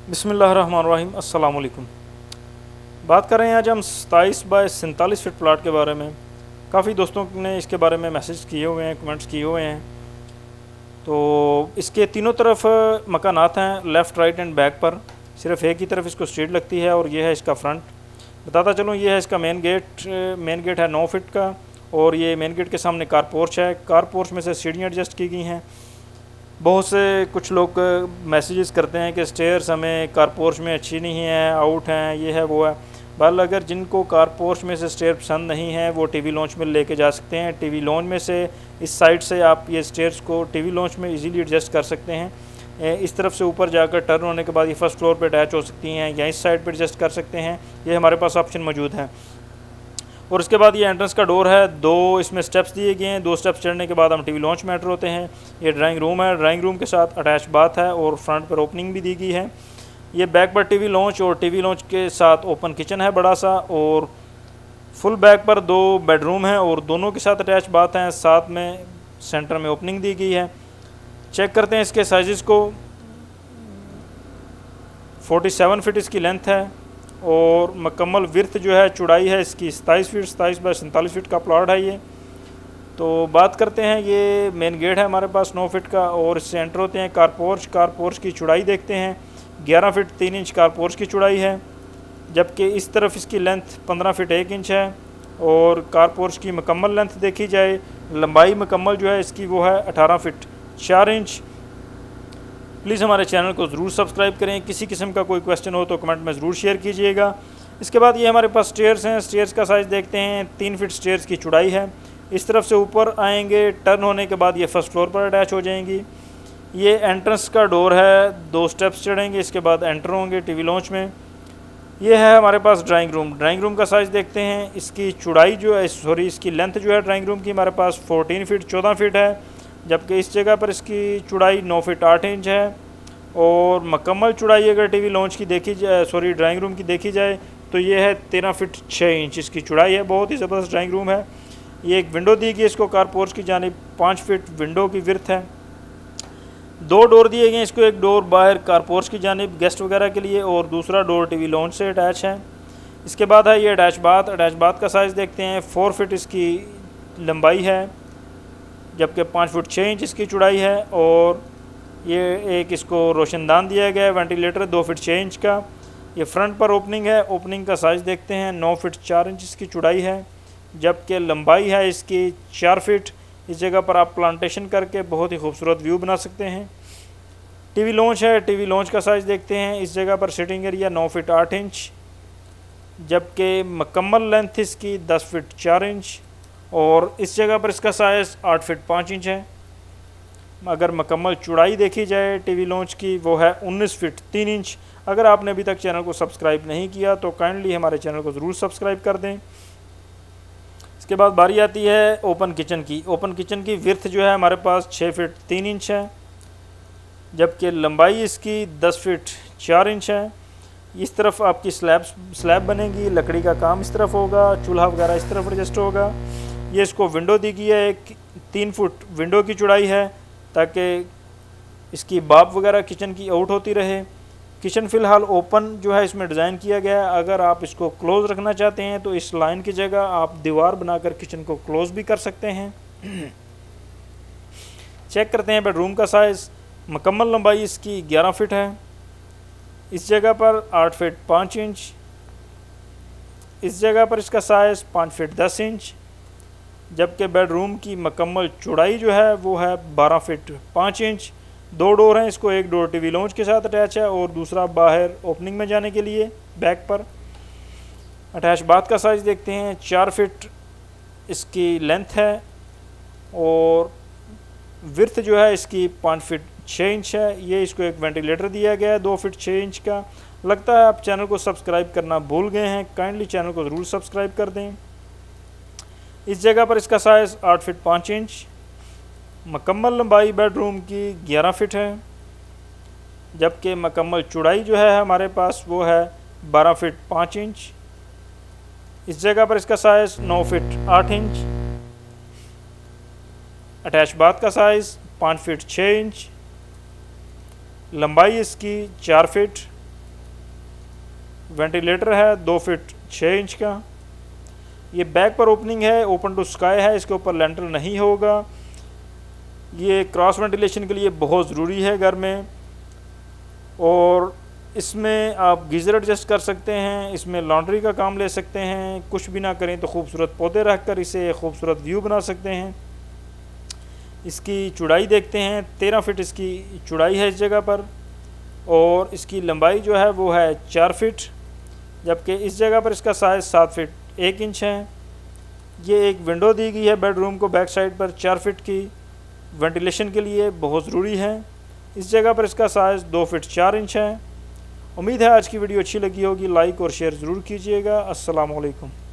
बिस्मिल्लाहिर्रहमानिर्रहीम। अस्सलाम वालेकुम। बात कर रहे हैं आज हम 27 बाय 47 फीट प्लाट के बारे में। काफ़ी दोस्तों ने इसके बारे में मैसेज किए हुए हैं, कमेंट्स किए हुए हैं। तो इसके तीनों तरफ मकानात हैं, लेफ़्ट राइट एंड बैक पर। सिर्फ एक ही तरफ इसको स्ट्रीट लगती है और ये है इसका फ्रंट। बताता चलूँ, ये है इसका मेन गेट। मेन गेट है 9 फीट का और ये मेन गेट के सामने कार पोर्च है। कार पोर्च में से सीढ़ियाँ एडजस्ट की गई हैं। बहुत से कुछ लोग मैसेजेस करते हैं कि स्टेयर्स हमें कार पोर्च में अच्छी नहीं है, आउट हैं, ये है वो है। बहरहाल अगर जिनको कार पोर्च में से स्टेयर पसंद नहीं है वो टीवी लॉन्च में लेके जा सकते हैं। टीवी लॉन्च में से इस साइड से आप ये स्टेयर्स को टीवी लॉन्च में इजीली एडजस्ट कर सकते हैं। इस तरफ से ऊपर जाकर टर्न होने के बाद ये फर्स्ट फ्लोर पे अटैच हो सकती हैं या इस साइड पे एडजस्ट कर सकते हैं। ये हमारे पास ऑप्शन मौजूद है। और उसके बाद ये एंट्रेंस का डोर है, दो इसमें स्टेप्स दिए गए हैं। दो स्टेप्स चढ़ने के बाद हम टीवी लॉन्च में एंटर होते हैं। ये ड्राइंग रूम है, ड्राइंग रूम के साथ अटैच बाथ है और फ्रंट पर ओपनिंग भी दी गई है। ये बैक पर टीवी लॉन्च और टीवी लॉन्च के साथ ओपन किचन है बड़ा सा, और फुल बैक पर दो बेडरूम हैं और दोनों के साथ अटैच बाथ हैं। साथ में सेंटर में ओपनिंग दी गई है। चेक करते हैं इसके साइज़ को। 47 फीट इसकी लेंथ है और मुकम्मल विर्थ जो है, चौड़ाई है इसकी 27 फीट। 27 बाय 47 फीट का प्लॉट है ये। तो बात करते हैं, ये मेन गेट है हमारे पास 9 फीट का और इससे एंटर होते हैं। कार पोर्च की चौड़ाई देखते हैं, 11 फीट 3 इंच कार पोर्च की चौड़ाई है, जबकि इस तरफ इसकी लेंथ 15 फीट 1 इंच है। और कार पोर्च की मुकम्मल लेंथ देखी जाए, लंबाई मुकम्मल जो है इसकी वो है 18 फीट 4 इंच। प्लीज़ हमारे चैनल को ज़रूर सब्सक्राइब करें। किसी किस्म का कोई क्वेश्चन हो तो कमेंट में ज़रूर शेयर कीजिएगा। इसके बाद ये हमारे पास स्टेयर्स हैं। स्टेयर्स का साइज़ देखते हैं, 3 फीट स्टेयर्स की चौड़ाई है। इस तरफ से ऊपर आएंगे, टर्न होने के बाद ये फर्स्ट फ्लोर पर अटैच हो जाएंगी। ये एंट्रेंस का डोर है, दो स्टेप्स चढ़ेंगे, इसके बाद एंटर होंगे टीवी लॉन्च में। ये है हमारे पास ड्राइंग रूम। ड्राइंग रूम का साइज़ देखते हैं। इसकी चौड़ाई जो है, सॉरी इसकी लेंथ जो है ड्राइंग रूम की हमारे पास 14 फीट 14 फीट है, जबकि इस जगह पर इसकी चौड़ाई 9 फीट 8 इंच है। और मुकम्मल चौड़ाई अगर टीवी लॉन्च की देखी जाए, सॉरी ड्राइंग रूम की देखी जाए, तो ये है 13 फीट 6 इंच इसकी चौड़ाई है। बहुत ही ज़बरदस्त ड्राइंग रूम है। ये एक विंडो दी गई है इसको कार पोर्च की जानिब, 5 फीट विंडो की विर्थ है। दो डोर दिए गए हैं इसको, एक डोर बाहर कार पोर्च की जानिब गेस्ट वगैरह के लिए और दूसरा डोर टीवी लॉन्च से अटैच है। इसके बाद है ये अटैच बाथ। अटैच बाथ का साइज़ देखते हैं, 4 फीट इसकी लंबाई है, जबकि 5 फीट 6 इंच इसकी चौड़ाई है। और ये एक इसको रोशनदान दिया गया है, वेंटिलेटर 2 फीट 6 इंच का। ये फ्रंट पर ओपनिंग है। ओपनिंग का साइज़ देखते हैं, 9 फीट 4 इंच इसकी चौड़ाई है, जबकि लंबाई है इसकी 4 फीट। इस जगह पर आप प्लांटेशन करके बहुत ही खूबसूरत व्यू बना सकते हैं। टीवी लॉन्च है। टीवी लॉन्च का साइज़ देखते हैं। इस जगह पर सिटिंग एरिया 9 फीट 8 इंच, जबकि मुकम्मल लेंथ इसकी 10 फीट 4 इंच। और इस जगह पर इसका साइज़ 8 फीट 5 इंच है। अगर मुकम्मल चौड़ाई देखी जाए टीवी लॉन्च की, वो है 19 फीट 3 इंच। अगर आपने अभी तक चैनल को सब्सक्राइब नहीं किया तो काइंडली हमारे चैनल को ज़रूर सब्सक्राइब कर दें। इसके बाद बारी आती है ओपन किचन की। ओपन किचन की विर्थ जो है हमारे पास 6 फीट 3 इंच है, जबकि लंबाई इसकी 10 फीट 4 इंच है। इस तरफ आपकी स्लैब बनेगी, लकड़ी का काम इस तरफ होगा, चूल्हा वगैरह इस तरफ एडजस्ट होगा। ये इसको विंडो दी गई है, एक 3 फुट विंडो की चौड़ाई है, ताकि इसकी बाप वगैरह किचन की आउट होती रहे। किचन फ़िलहाल ओपन जो है इसमें डिज़ाइन किया गया है। अगर आप इसको क्लोज़ रखना चाहते हैं तो इस लाइन की जगह आप दीवार बनाकर किचन को क्लोज़ भी कर सकते हैं। चेक करते हैं बेडरूम का साइज़। मुकम्मल लंबाई इसकी 11 फीट है। इस जगह पर 8 फीट 5 इंच। इस जगह पर इसका साइज़ 5 फीट 10 इंच, जबकि बेडरूम की मुकम्मल चौड़ाई जो है वो है 12 फीट 5 इंच। दो डोर हैं इसको, एक डोर टीवी लॉन्च के साथ अटैच है और दूसरा बाहर ओपनिंग में जाने के लिए बैक पर। अटैच बाथ का साइज़ देखते हैं, 4 फीट इसकी लेंथ है और विर्थ जो है इसकी 5 फीट 6 इंच है। ये इसको एक वेंटिलेटर दिया गया है 2 फीट 6 इंच का। लगता है आप चैनल को सब्सक्राइब करना भूल गए हैं, काइंडली चैनल को ज़रूर सब्सक्राइब कर दें। इस जगह पर इसका साइज़ 8 फीट 5 इंच। मुकम्मल लंबाई बेडरूम की 11 फीट है, जबकि मुकम्मल चौड़ाई जो है हमारे पास वो है 12 फीट 5 इंच। इस जगह पर इसका size 9 feet 8 inch. Attach bath का साइज़ 5 फीट 6 इंच। लंबाई इसकी 4 फीट। वेंटिलेटर है 2 फीट 6 इंच का। ये बैक पर ओपनिंग है, ओपन टू स्काई है, इसके ऊपर लेंटर नहीं होगा। ये क्रॉस वेंटिलेशन के लिए बहुत ज़रूरी है घर में। और इसमें आप गीज़र एडजस्ट कर सकते हैं, इसमें लॉन्ड्री का काम ले सकते हैं। कुछ भी ना करें तो खूबसूरत पौधे रख कर इसे खूबसूरत व्यू बना सकते हैं। इसकी चौड़ाई देखते हैं, 13 फीट इसकी चौड़ाई है इस जगह पर, और इसकी लंबाई जो है वो है 4 फीट, जबकि इस जगह पर इसका साइज़ 7 फीट 1 इंच है। ये एक विंडो दी गई है बेडरूम को बैक साइड पर 4 फीट की, वेंटिलेशन के लिए बहुत ज़रूरी है। इस जगह पर इसका साइज़ 2 फीट 4 इंच है। उम्मीद है आज की वीडियो अच्छी लगी होगी। लाइक और शेयर ज़रूर कीजिएगा। अस्सलाम वालेकुम।